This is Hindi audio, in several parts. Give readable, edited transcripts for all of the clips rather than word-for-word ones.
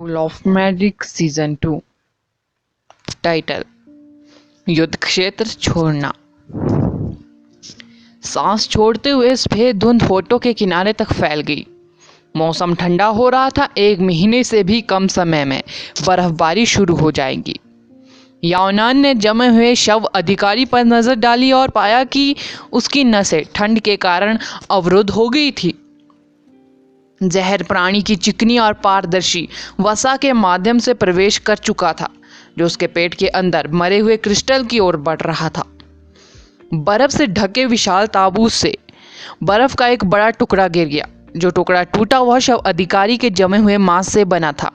School of magic season 2। Title, युद्ध क्षेत्र छोड़ना। सांस छोड़ते हुए सफेद धुंध फोटो के किनारे तक फैल गई। मौसम ठंडा हो रहा था। 1 महीने से भी कम समय में बर्फबारी शुरू हो जाएगी। याओनान ने जमे हुए शव अधिकारी पर नजर डाली और पाया कि उसकी नसें ठंड के कारण अवरुद्ध हो गई थी। जहर प्राणी की चिकनी और पारदर्शी वसा के माध्यम से प्रवेश कर चुका था, जो उसके पेट के अंदर मरे हुए क्रिस्टल की ओर बढ़ रहा था। बर्फ से ढके विशाल ताबूत से बर्फ का एक बड़ा टुकड़ा गिर गया। जो टुकड़ा टूटा वह शव अधिकारी के जमे हुए मांस से बना था।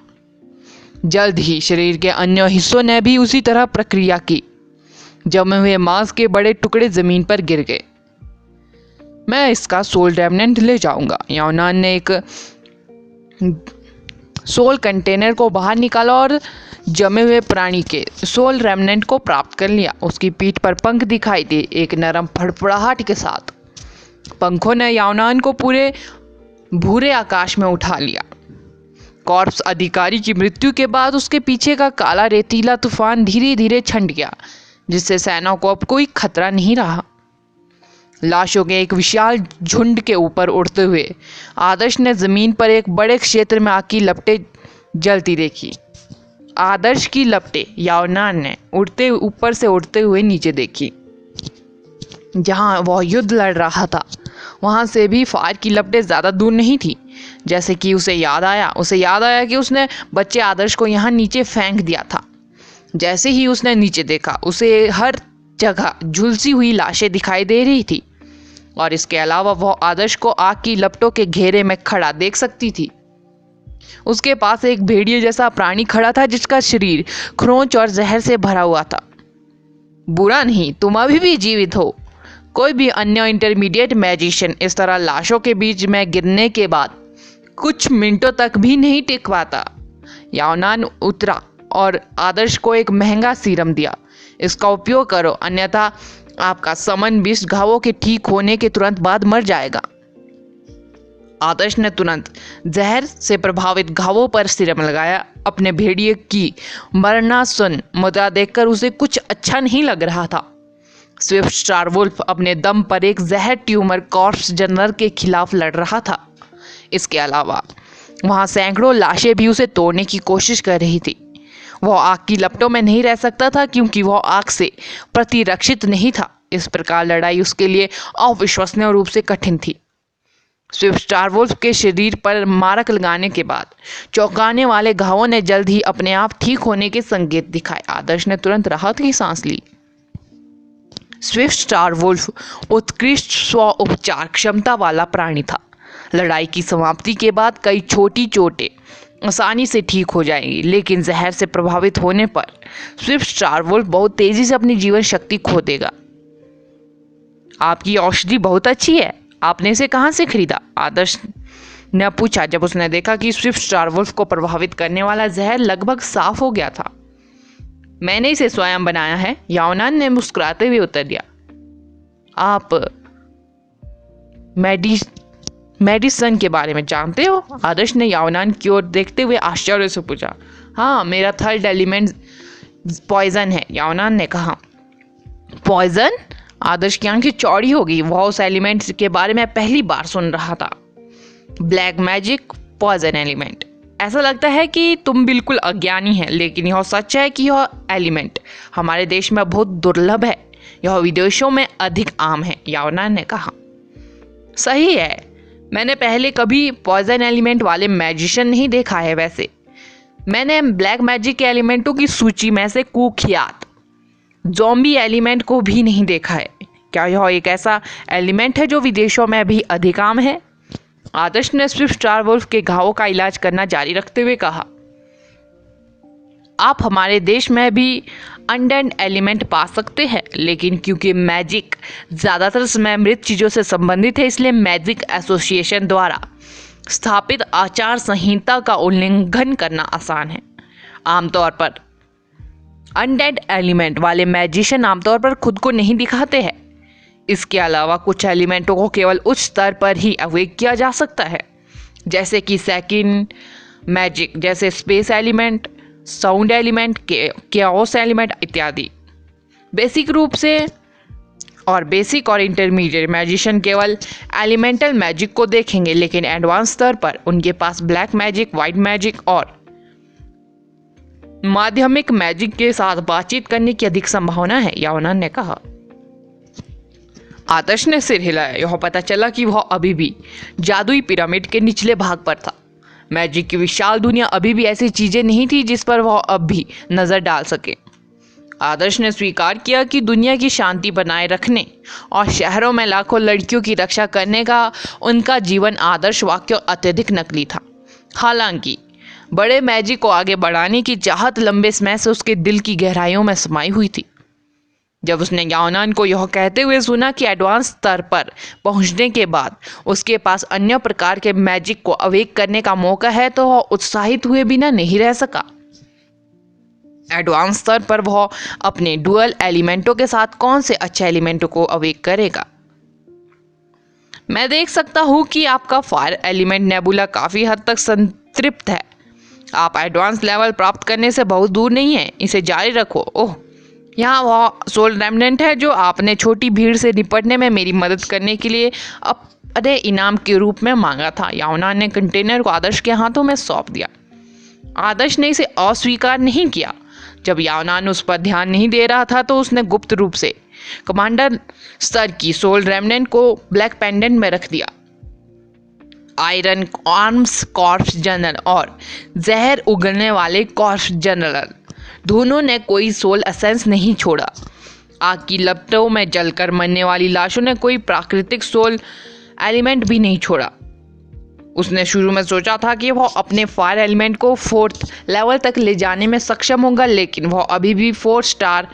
जल्द ही शरीर के अन्य हिस्सों ने भी उसी तरह प्रक्रिया की। जमे हुए मांस के बड़े टुकड़े जमीन पर गिर गए। मैं इसका सोल रेमनेंट ले जाऊंगा। याओनान ने एक सोल कंटेनर को बाहर निकाला और जमे हुए प्राणी के सोल रेमनेंट को प्राप्त कर लिया। उसकी पीठ पर पंख दिखाई दे, एक नरम फड़फड़ाहट के साथ। पंखों ने याओनान को पूरे भूरे आकाश में उठा लिया। कॉर्प्स अधिकारी की मृत्यु के बाद उसके पीछे का काला रेतीला तूफान धीरे धीरे छंट गया, जिससे सेना को अब कोई खतरा नहीं रहा। लाशों के एक विशाल झुंड के ऊपर उड़ते हुए आदर्श ने जमीन पर एक बड़े क्षेत्र में आग की लपटें जलती देखी। आदर्श की लपटें याओनान ने ऊपर से उड़ते हुए नीचे देखी। जहां वह युद्ध लड़ रहा था वहां से भी फायर की लपटें ज्यादा दूर नहीं थी। जैसे कि उसे याद आया कि उसने बच्चे आदर्श को यहाँ नीचे फेंक दिया था। जैसे ही उसने नीचे देखा, उसे हर जगह झुलसी हुई लाशें दिखाई दे रही थी और इसके अलावा वह आदर्श को आग की लपटों के घेरे में खड़ा देख सकती थी। उसके पास एक भेड़िए जैसा प्राणी खड़ा था, जिसका शरीर खरोंच और जहर से भरा हुआ था। बुरा नहीं, तुम अभी भी जीवित हो। कोई भी अन्य इंटरमीडिएट मैजिशियन इस तरह लाशों के बीच में गिरने के बाद कुछ मिनटों तक भी नहीं टिक पाता। याओनान उतरा और आदर्श को एक महंगा सीरम दिया। इसका उपयोग करो, अन्यथा आपका समन विष घावों के ठीक होने के तुरंत बाद मर जाएगा। आदर्श ने तुरंत जहर से प्रभावित घावों पर सीरम लगाया। अपने भेड़िए की मरणासन मुद्रा देखकर उसे कुछ अच्छा नहीं लग रहा था। स्विफ्ट स्टार वुल्फ अपने दम पर एक जहर ट्यूमर कॉर्प्स जनरल के खिलाफ लड़ रहा था। इसके अलावा वहां सैकड़ों लाशें भी उसे तोड़ने की कोशिश कर रही थी। वह आग की लपटों में नहीं रह सकता था, क्योंकि वह आग से प्रतिरक्षित नहीं था। इस प्रकार लड़ाई उसके लिए अविश्वसनीय रूप से कठिन थी। स्विफ्ट स्टार वुल्फ के शरीर पर मारक लगाने के बाद चौंकाने वाले घावों ने जल्द ही अपने आप ठीक होने के संकेत दिखाए। आदर्श ने तुरंत राहत की सांस ली। स्विफ्ट स्टार वुल्फ उत्कृष्ट स्व उपचार क्षमता वाला प्राणी था। लड़ाई की समाप्ति के बाद कई छोटी चोटें आसानी से ठीक हो जाएंगी, लेकिन जहर से प्रभावित होने पर स्विफ्ट स्टार वुल्फ बहुत तेजी से अपनी जीवन शक्ति खो देगा। आपकी औषधि बहुत अच्छी है, आपने इसे कहाँ से खरीदा? आदर्श ने पूछा, जब उसने देखा कि स्विफ्ट स्टार वुल्फ को प्रभावित करने वाला जहर लगभग साफ हो गया था। मैंने इसे स्वयं बनाया है, याओनान ने मुस्कुराते हुए उत्तर दिया। आप मेडिसन के बारे में जानते हो? आदर्श ने याओनान की ओर देखते हुए आश्चर्य से पूछा। हाँ, मेरा थर्ड एलिमेंट पॉइजन है, याओनान ने कहा। पॉइजन? आदर्श की आंखें चौड़ी हो गई। वह उस एलिमेंट के बारे में पहली बार सुन रहा था। Black magic poison element. ऐसा लगता है कि तुम बिल्कुल अज्ञानी है, लेकिन यह सच है कि यह एलिमेंट हमारे देश में बहुत दुर्लभ है। यह विदेशों में अधिक आम है, याओनान ने कहा। सही है, मैंने पहले कभी पॉइजन एलिमेंट वाले मैजिशियन नहीं देखा है। वैसे मैंने ब्लैक मैजिक के एलिमेंटों की सूची में से कुख्यात ज़ॉम्बी एलिमेंट को भी नहीं देखा है। क्या यह एक ऐसा एलिमेंट है जो विदेशों में भी अधिक आम है? आदर्श ने स्विफ्ट स्टार वुल्फ के घावों का इलाज करना जारी रखते हुए कहा। आप हमारे देश में भी अनडेड एलिमेंट पा सकते हैं, लेकिन क्योंकि मैजिक ज़्यादातर समय मृत चीज़ों से संबंधित है, इसलिए मैजिक एसोसिएशन द्वारा स्थापित आचार संहिता का उल्लंघन करना आसान है। आमतौर पर अनडेड एलिमेंट वाले मैजिशियन आमतौर पर खुद को नहीं दिखाते हैं। इसके अलावा कुछ एलिमेंटों को केवल उच्च स्तर पर ही अवेक किया जा सकता है, जैसे कि सेकंड मैजिक जैसे space element, sound element, chaos element इत्यादि। बेसिक रूप से और बेसिक और इंटरमीडिएट मैजिशियन केवल एलिमेंटल मैजिक को देखेंगे, लेकिन एडवांस स्तर पर उनके पास ब्लैक मैजिक, वाइट मैजिक और माध्यमिक मैजिक के साथ बातचीत करने की अधिक संभावना है, यावनान ने कहा। आदर्श ने सिर हिलाया। यह पता चला कि वह अभी भी जादुई पिरामिड के निचले भाग पर था। मैजिक की विशाल दुनिया अभी भी ऐसी चीजें नहीं थी जिस पर वह अब भी नजर डाल सके। आदर्श ने स्वीकार किया कि दुनिया की शांति बनाए रखने और शहरों में लाखों लड़कियों की रक्षा करने का उनका जीवन आदर्श वाक्य अत्यधिक नकली था। हालांकि बड़े मैजिक को आगे बढ़ाने की चाहत लंबे समय से उसके दिल की गहराइयों में समाई हुई थी। जब उसने याओनान को यह कहते हुए सुना कि एडवांस स्तर पर पहुंचने के बाद उसके पास अन्य प्रकार के मैजिक को अवेक करने का मौका है, तो वह उत्साहित हुए बिना नहीं रह सका। एडवांस स्तर पर वह अपने डुअल एलिमेंटों के साथ कौन से अच्छे एलिमेंटों को अवेक करेगा। मैं देख सकता हूं कि आपका फायर एलिमेंट नेबुला काफी हद तक संतृप्त है। आप एडवांस लेवल प्राप्त करने से बहुत दूर नहीं है, इसे जारी रखो। ओह, यहाँ वह सोल रेमनेंट है जो आपने छोटी भीड़ से निपटने में मेरी मदद करने के लिए अपने इनाम के रूप में मांगा था। याओनान ने कंटेनर को आदर्श के हाथों में सौंप दिया। आदर्श ने इसे अस्वीकार नहीं किया। जब याओनान उस पर ध्यान नहीं दे रहा था तो उसने गुप्त रूप से कमांडर स्तर की सोल रेमनेंट को ब्लैक पेंडेंट में रख दिया। आयरन आर्म्स कॉर्प्स जनरल और जहर उगलने वाले कॉर्प्स जनरल दोनों ने कोई सोल एसेंस नहीं छोड़ा। आग की लपटों में जलकर मरने वाली लाशों ने कोई प्राकृतिक सोल एलिमेंट भी नहीं छोड़ा। उसने शुरू में सोचा था कि वह अपने फायर एलिमेंट को 4th लेवल तक ले जाने में सक्षम होगा, लेकिन वह अभी भी 4 स्टार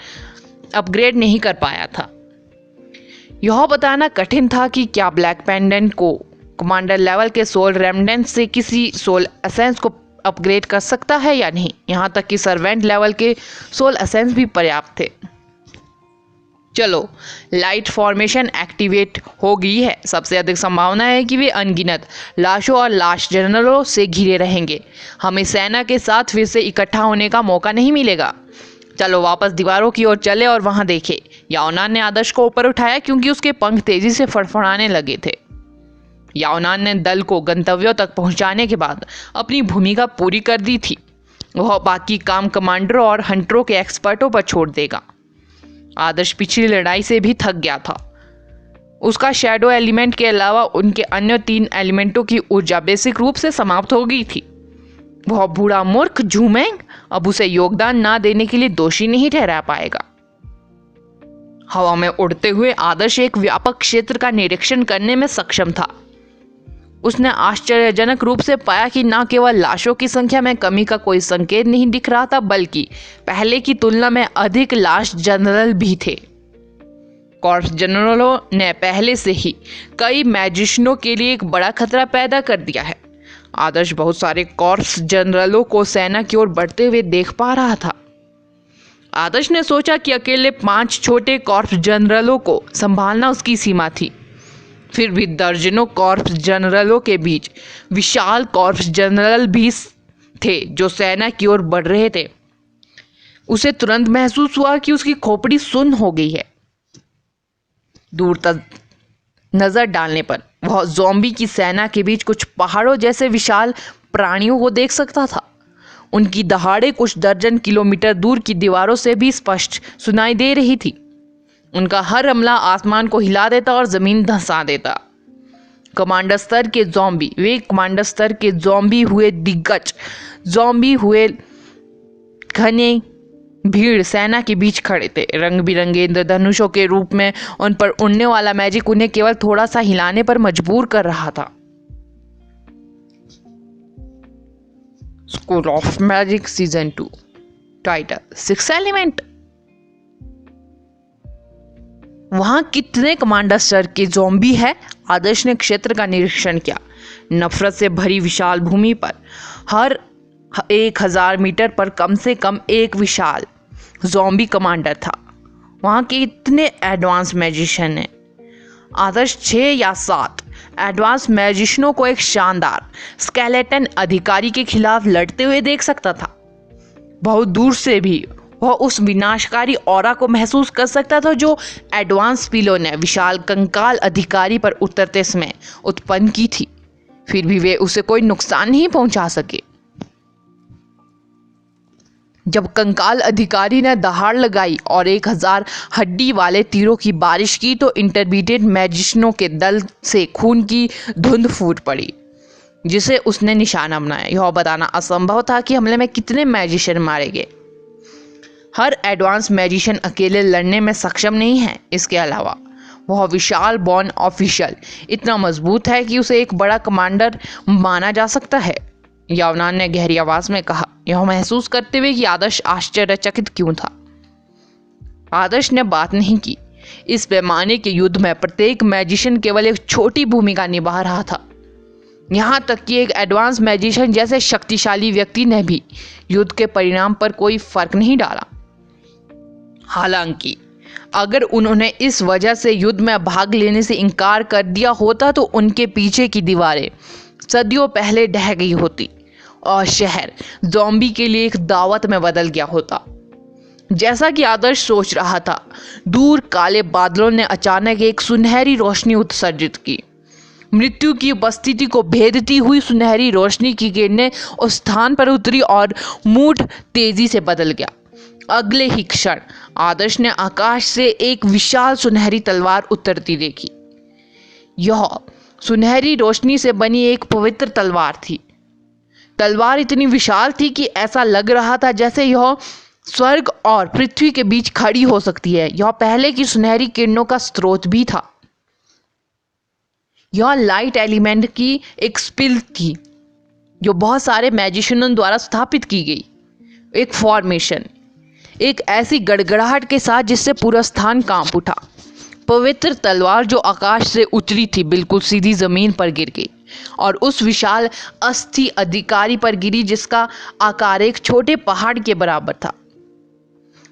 अपग्रेड नहीं कर पाया था। यह बताना कठिन था कि क्या ब्लैक पेंडेंट को कमांडर लेवल के सोल रेमनेंट से किसी सोल एसेंस को अपग्रेड कर सकता है या नहीं। यहाँ तक कि सर्वेंट लेवल के सोल एसेंस भी पर्याप्त थे। चलो, लाइट फॉर्मेशन एक्टिवेट हो गई है। सबसे अधिक संभावना है कि वे अनगिनत लाशों और लाश जनरलों से घिरे रहेंगे। हमें सेना के साथ फिर से इकट्ठा होने का मौका नहीं मिलेगा। चलो वापस दीवारों की ओर चले और वहां देखें। याओनान ने आदर्श को ऊपर उठाया क्योंकि उसके पंख तेजी से फड़फड़ाने लगे थे। याओनान ने दल को गंतव्यों तक पहुंचाने के बाद अपनी भूमिका पूरी कर दी थी। वह बाकी काम कमांडरों और हंटरों के एक्सपर्टों पर छोड़ देगा। आदर्श पिछली लड़ाई से भी थक गया था। उसका शैडो एलिमेंट के अलावा उनके अन्य 3 एलिमेंटों की ऊर्जा बेसिक रूप से समाप्त हो गई थी। वह बूढ़ा मूर्ख झूमेंग अब उसे योगदान ना देने के लिए दोषी नहीं ठहरा पाएगा। हवा में उड़ते हुए आदर्श एक व्यापक क्षेत्र का निरीक्षण करने में सक्षम था। उसने आश्चर्यजनक रूप से पाया कि न केवल लाशों की संख्या में कमी का कोई संकेत नहीं दिख रहा था, बल्कि पहले की तुलना में अधिक लाश जनरल भी थे। कॉर्प्स जनरलों ने पहले से ही कई मैजिशियनों के लिए एक बड़ा खतरा पैदा कर दिया है। आदर्श बहुत सारे कॉर्प्स जनरलों को सेना की ओर बढ़ते हुए देख पा रहा था। आदर्श ने सोचा कि अकेले 5 छोटे कॉर्प्स जनरलों को संभालना उसकी सीमा थी। फिर भी दर्जनों कॉर्प्स जनरलों के बीच विशाल कॉर्प्स जनरल भी थे जो सेना की ओर बढ़ रहे थे। उसे तुरंत महसूस हुआ कि उसकी खोपड़ी सुन्न हो गई है। दूर तक नजर डालने पर वह ज़ॉम्बी की सेना के बीच कुछ पहाड़ों जैसे विशाल प्राणियों को देख सकता था। उनकी दहाड़े कुछ दर्जन किलोमीटर दूर की दीवारों से भी स्पष्ट सुनाई दे रही थी। उनका हर हमला आसमान को हिला देता और जमीन धंसा देता। कमांडर स्तर के ज़ॉम्बी, वे कमांडर स्तर के ज़ॉम्बी हुए दिग्गज ज़ॉम्बी हुए घने भीड़ सेना के बीच खड़े थे। रंग बिरंगे इंद्रधनुषों के रूप में उन पर उड़ने वाला मैजिक उन्हें केवल थोड़ा सा हिलाने पर मजबूर कर रहा था। School of magic season 2 title 6 element. वहां कितने कमांडर स्तर के ज़ॉम्बी है? आदर्श ने क्षेत्र का निरीक्षण किया। नफरत से भरी विशाल भूमि पर हर 1000 मीटर पर कम से कम एक विशाल ज़ॉम्बी कमांडर था। वहां के इतने एडवांस मैजिशियन हैं। आदर्श 6 या 7 एडवांस मैजिशियनों को एक शानदार स्केलेटन अधिकारी के खिलाफ लड़ते हुए देख सकता था। बहुत दूर से भी वह उस विनाशकारी ऑरा को महसूस कर सकता था जो एडवांस पिलो ने विशाल कंकाल अधिकारी पर उतरते समय उत्पन्न की थी। फिर भी वे उसे कोई नुकसान नहीं पहुंचा सके। जब कंकाल अधिकारी ने दहाड़ लगाई और 1000 हड्डी वाले तीरों की बारिश की तो इंटरमीडिएट मैजिशियनों के दल से खून की धुंध फूट पड़ी जिसे उसने निशाना बनाया। यह बताना असंभव था कि हमले में कितने मैजिशियन मारे गए। हर एडवांस मैजिशियन अकेले लड़ने में सक्षम नहीं है। इसके अलावा वह विशाल बॉर्न ऑफिशियल इतना मजबूत है कि उसे एक बड़ा कमांडर माना जा सकता है, यावनान ने गहरी आवाज में कहा, यह महसूस करते हुए कि आदर्श आश्चर्यचकित क्यों था। आदर्श ने बात नहीं की। इस पैमाने के युद्ध में प्रत्येक मैजिशियन केवल एक छोटी भूमिका निभा रहा था। यहाँ तक कि एक एडवांस मैजिशियन जैसे शक्तिशाली व्यक्ति ने भी युद्ध के परिणाम पर कोई फर्क नहीं डाला। हालांकि अगर उन्होंने इस वजह से युद्ध में भाग लेने से इनकार कर दिया होता तो उनके पीछे की दीवारें सदियों पहले ढह गई होती और शहर ज़ॉम्बी के लिए एक दावत में बदल गया होता। जैसा कि आदर्श सोच रहा था, दूर काले बादलों ने अचानक एक सुनहरी रोशनी उत्सर्जित की। मृत्यु की उपस्थिति को भेदती हुई सुनहरी रोशनी की किरणें उस स्थान पर उतरी और मूड तेजी से बदल गया। अगले ही क्षण आदर्श ने आकाश से एक विशाल सुनहरी तलवार उतरती देखी। यह सुनहरी रोशनी से बनी एक पवित्र तलवार थी। तलवार इतनी विशाल थी कि ऐसा लग रहा था जैसे यह स्वर्ग और पृथ्वी के बीच खड़ी हो सकती है। यह पहले की सुनहरी किरणों का स्रोत भी था। यह लाइट एलिमेंट की एक स्पिल थी जो बहुत सारे मैजिशियनों द्वारा स्थापित की गई। एक फॉर्मेशन, एक ऐसी गड़गड़ाहट के साथ जिससे पूरा स्थान कांप उठा। पवित्र तलवार जो आकाश से उतरी थी बिल्कुल सीधी जमीन पर गिर गई और उस विशाल अस्थि अधिकारी पर गिरी जिसका आकार एक छोटे पहाड़ के बराबर था।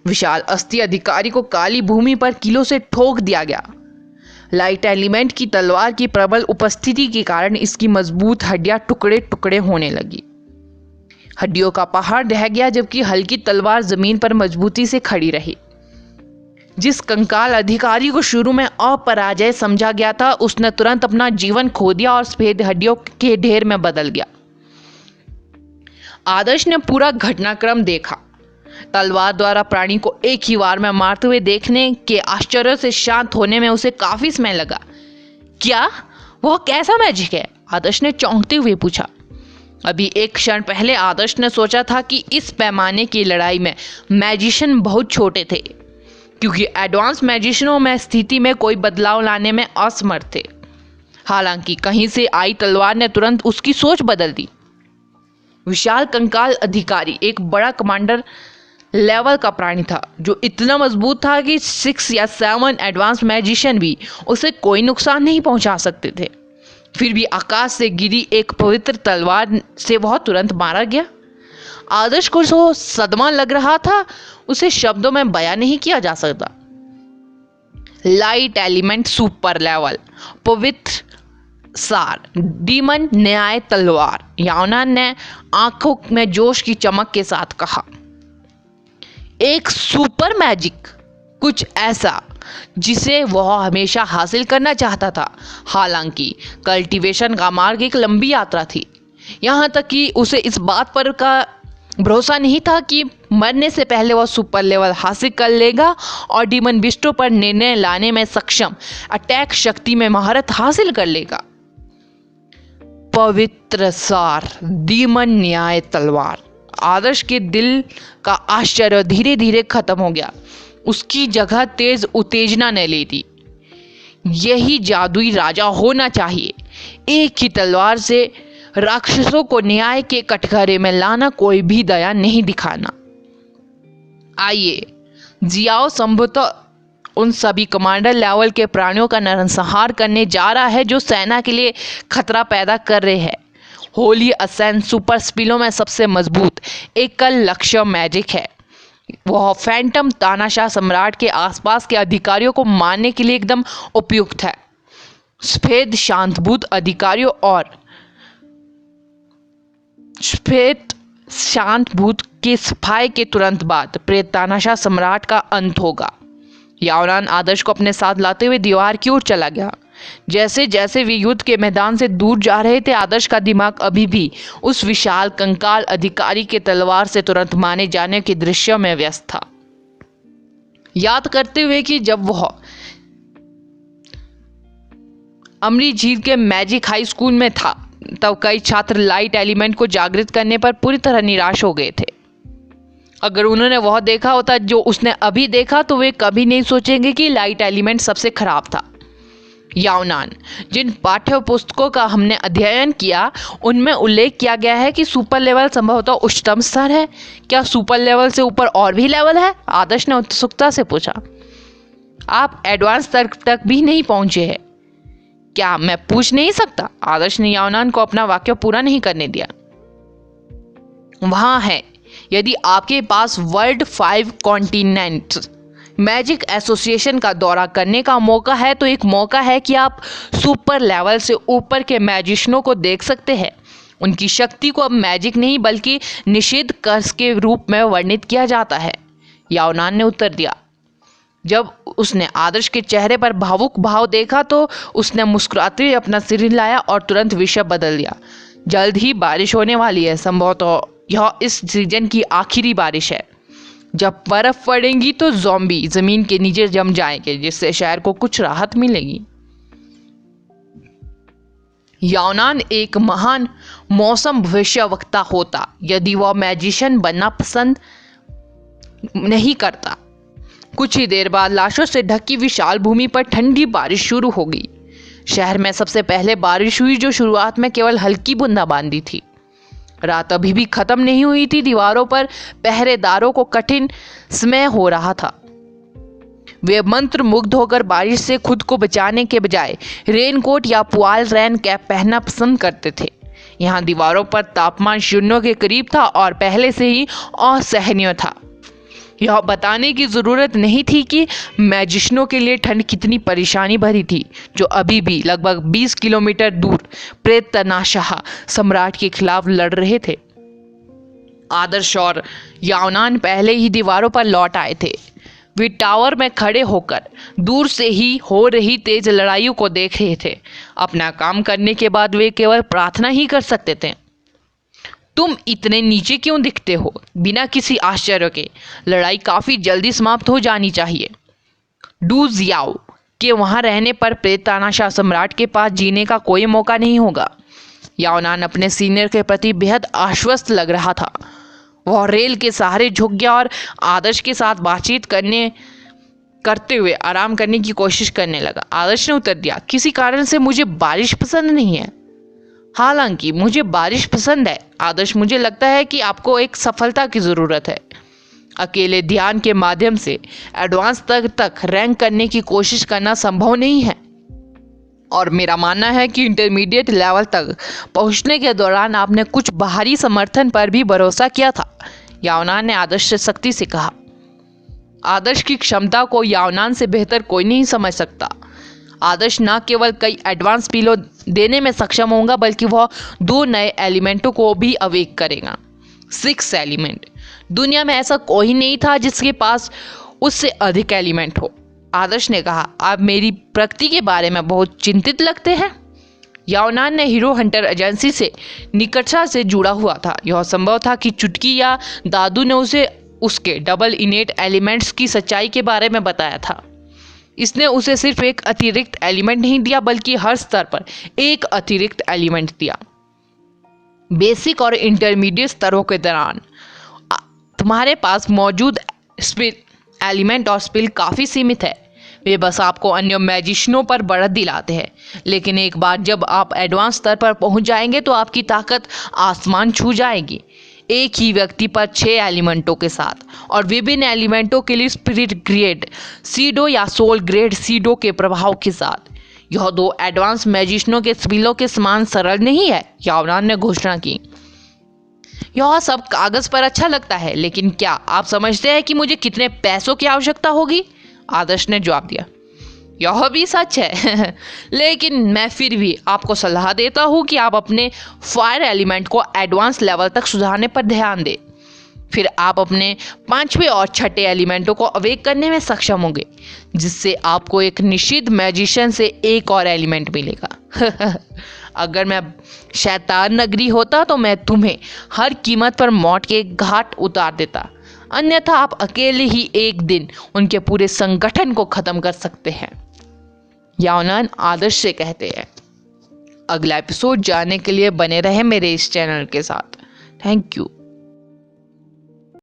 विशाल अस्थि अधिकारी को काली भूमि पर कीलों से ठोक दिया गया। लाइट एलिमेंट की तलवार की प्रबल उपस्थिति के कारण इसकी मजबूत हड्डियां टुकड़े टुकड़े होने लगी। हड्डियों का पहाड़ रह गया जबकि हल्की तलवार जमीन पर मजबूती से खड़ी रही। जिस कंकाल अधिकारी को शुरू में अपराजय समझा गया था उसने तुरंत अपना जीवन खो दिया और सफेद हड्डियों के ढेर में बदल गया। आदर्श ने पूरा घटनाक्रम देखा। तलवार द्वारा प्राणी को एक ही वार में मारते हुए देखने के आश्चर्य से शांत होने में उसे काफी समय लगा। क्या वह कैसा मैजिक है? आदर्श ने चौंकते हुए पूछा। अभी एक क्षण पहले आदर्श ने सोचा था कि इस पैमाने की लड़ाई में मैजिशियन बहुत छोटे थे क्योंकि एडवांस मैजिशियनों में स्थिति में कोई बदलाव लाने में असमर्थ थे। हालांकि कहीं से आई तलवार ने तुरंत उसकी सोच बदल दी। विशाल कंकाल अधिकारी एक बड़ा कमांडर लेवल का प्राणी था जो इतना मजबूत था कि 6 या 7 एडवांस मैजिशियन भी उसे कोई नुकसान नहीं पहुंचा सकते थे। फिर भी आकाश से गिरी एक पवित्र तलवार से वह तुरंत मारा गया। आदर्श को जो सदमा लग रहा था उसे शब्दों में बयां नहीं किया जा सकता। लाइट एलिमेंट सुपर लेवल पवित्र सार डीमन न्याय तलवार, यावनान ने आंखों में जोश की चमक के साथ कहा। एक सुपर मैजिक, कुछ ऐसा जिसे वह हमेशा हासिल करना चाहता था। हालांकि कल्टीवेशन का मार्ग एक लंबी यात्रा थी। यहाँ तक कि उसे इस बात पर का भरोसा नहीं था कि मरने से पहले वह सुपर लेवल हासिल कर लेगा और डीमन बिस्टों पर निर्णय लाने में सक्षम अटैक शक्ति में महारत हासिल कर लेगा। पवित्र सार डीमन न्याय तलवार। आदर्श के दिल का आश्चर्य धीरे धीरे खत्म हो गया। उसकी जगह तेज उत्तेजना ने ले ली। यही जादुई राजा होना चाहिए। एक ही तलवार से राक्षसों को न्याय के कटघरे में लाना, कोई भी दया नहीं दिखाना। आइए जियाओ संभवतः उन सभी कमांडर लेवल के प्राणियों का नरसंहार करने जा रहा है जो सेना के लिए खतरा पैदा कर रहे हैं। होली असेंट सुपर स्पिलों में सबसे मजबूत एकल लक्ष्य मैजिक है। वह फैंटम तानाशाह सम्राट के आसपास के अधिकारियों को मारने के लिए एकदम उपयुक्त है। सफेद शांतभूत अधिकारियों और श्वेत शांत भूत के सफाई के तुरंत बाद प्रेत तानाशाह सम्राट का अंत होगा। याओनान आदर्श को अपने साथ लाते हुए दीवार की ओर चला गया। जैसे जैसे वे युद्ध के मैदान से दूर जा रहे थे, आदर्श का दिमाग अभी भी उस विशाल कंकाल अधिकारी के तलवार से तुरंत मारे जाने के दृश्य में व्यस्त था, याद करते हुए कि जब वह अमरी झील के मैजिक हाई स्कूल में था तब कई छात्र लाइट एलिमेंट को जागृत करने पर पूरी तरह निराश हो गए थे। अगर उन्होंने वह देखा होता जो उसने अभी देखा तो वे कभी नहीं सोचेंगे कि लाइट एलिमेंट सबसे खराब था। याओनान, जिन पाठ्य पुस्तकों का हमने अध्ययन किया उनमें उल्लेख किया गया है कि सुपर लेवल संभवतः उच्चतम स्तर है। क्या सुपर लेवल से ऊपर और भी लेवल है? आदर्श ने उत्सुकता से पूछा। आप एडवांस स्तर तक भी नहीं पहुंचे हैं। क्या मैं पूछ नहीं सकता? आदर्श ने याओनान को अपना वाक्य पूरा नहीं करने दिया। वहां है, यदि आपके पास वर्ल्ड 5 कॉन्टिनेंट मैजिक एसोसिएशन का दौरा करने का मौका है तो एक मौका है कि आप सुपर लेवल से ऊपर के मैजिशियनों को देख सकते हैं। उनकी शक्ति को अब मैजिक नहीं बल्कि निषिद्ध कर्स के रूप में वर्णित किया जाता है, याओनान ने उत्तर दिया। जब उसने आदर्श के चेहरे पर भावुक भाव देखा तो उसने मुस्कुराते हुए अपना सिर हिलाया और तुरंत विषय बदल दिया। जल्द ही बारिश होने वाली है, संभवतः यह इस सीजन की आखिरी बारिश है। जब बर्फ पड़ेगी तो ज़ॉम्बी जमीन के नीचे जम जाएंगे, जिससे शहर को कुछ राहत मिलेगी। याओनान एक महान मौसम भविष्यवक्ता होता यदि वह मैजिशियन बनना पसंद नहीं करता। कुछ ही देर बाद लाशों से ढकी विशाल भूमि पर ठंडी बारिश शुरू हो गई। शहर में सबसे पहले बारिश हुई, जो शुरुआत में केवल हल्की बूंदाबांदी थी। रात अभी भी खत्म नहीं हुई थी। दीवारों पर पहरेदारों को कठिन समय हो रहा था। वे मंत्र मुग्ध होकर बारिश से खुद को बचाने के बजाय रेनकोट या पुआल रेन कैप पहनना पसंद करते थे। यहाँ दीवारों पर तापमान शून्य के करीब था और पहले से ही असहनीय था। यह बताने की जरूरत नहीं थी कि मैजिशियनों के लिए ठंड कितनी परेशानी भरी थी, जो अभी भी लगभग 20 किलोमीटर दूर प्रेत तानाशाह सम्राट के खिलाफ लड़ रहे थे। आदर्श और याओनान पहले ही दीवारों पर लौट आए थे। वे टावर में खड़े होकर दूर से ही हो रही तेज लड़ाइयों को देख रहे थे। अपना काम करने के बाद वे केवल प्रार्थना ही कर सकते थे। तुम इतने नीचे क्यों दिखते हो? बिना किसी आश्चर्य के, लड़ाई काफी जल्दी समाप्त हो जानी चाहिए। डू जियाओ के वहां रहने पर प्रेत तानाशाह सम्राट के पास जीने का कोई मौका नहीं होगा। याओनान अपने सीनियर के प्रति बेहद आश्वस्त लग रहा था। वह रेल के सहारे झुक गया और आदर्श के साथ बातचीत करते हुए आराम करने की कोशिश करने लगा। आदर्श ने उत्तर दिया, किसी कारण से मुझे बारिश पसंद नहीं है। हालांकि मुझे बारिश पसंद है। आदर्श, मुझे लगता है कि आपको एक सफलता की ज़रूरत है। अकेले ध्यान के माध्यम से एडवांस स्तर तक रैंक करने की कोशिश करना संभव नहीं है, और मेरा मानना है कि इंटरमीडिएट लेवल तक पहुंचने के दौरान आपने कुछ बाहरी समर्थन पर भी भरोसा किया था, याओनान ने आदर्श से सख्ती से कहा। आदर्श की क्षमता को याओनान से बेहतर कोई नहीं समझ सकता। आदर्श न केवल कई एडवांस पिलो देने में सक्षम होगा, बल्कि वह 2 नए एलिमेंटों को भी अवेक करेगा। 6 एलिमेंट। दुनिया में ऐसा कोई नहीं था जिसके पास उससे अधिक एलिमेंट हो। आदर्श ने कहा, आप मेरी प्रगति के बारे में बहुत चिंतित लगते हैं। याओनान ने हीरो हंटर एजेंसी से निकटता से जुड़ा हुआ था। यह संभव था कि चुटकी या दादू ने उसे उसके डबल इनेट एलिमेंट्स की सच्चाई के बारे में बताया था। इसने उसे सिर्फ एक अतिरिक्त एलिमेंट नहीं दिया, बल्कि हर स्तर पर एक अतिरिक्त एलिमेंट दिया। बेसिक और इंटरमीडिएट स्तरों के दौरान तुम्हारे पास मौजूद स्पिल एलिमेंट और स्पिल काफ़ी सीमित है। वे बस आपको अन्य मैजिशियनों पर बढ़त दिलाते हैं, लेकिन एक बार जब आप एडवांस स्तर पर पहुंच जाएंगे तो आपकी ताकत आसमान छू जाएगी। एक ही व्यक्ति पर 6 एलिमेंटों के साथ और विभिन्न एलिमेंटों के लिए स्पिरिट ग्रेड सीडो या सोल ग्रेड सीडो के प्रभाव के साथ, यह 2 एडवांस मैजिशियनों के स्पिलों के समान सरल नहीं है, याओनान ने घोषणा की। यह सब कागज पर अच्छा लगता है, लेकिन क्या आप समझते हैं कि मुझे कितने पैसों की आवश्यकता होगी? आदर्श ने जवाब दिया। यह भी सच है लेकिन मैं फिर भी आपको सलाह देता हूँ कि आप अपने फायर एलिमेंट को एडवांस लेवल तक सुधारने पर ध्यान दें। फिर आप अपने 5वें और 6ठे एलिमेंटों को अवेक करने में सक्षम होंगे, जिससे आपको एक निषिद्ध मैजिशियन से एक और एलिमेंट मिलेगा। अगर मैं शैतान नगरी होता तो मैं तुम्हें हर कीमत पर मौत के घाट उतार देता, अन्यथा आप अकेले ही एक दिन उनके पूरे संगठन को खत्म कर सकते हैं। याओ नान आदर्श से कहते हैं। अगला एपिसोड जानने के लिए बने रहे मेरे इस चैनल के साथ। Thank you.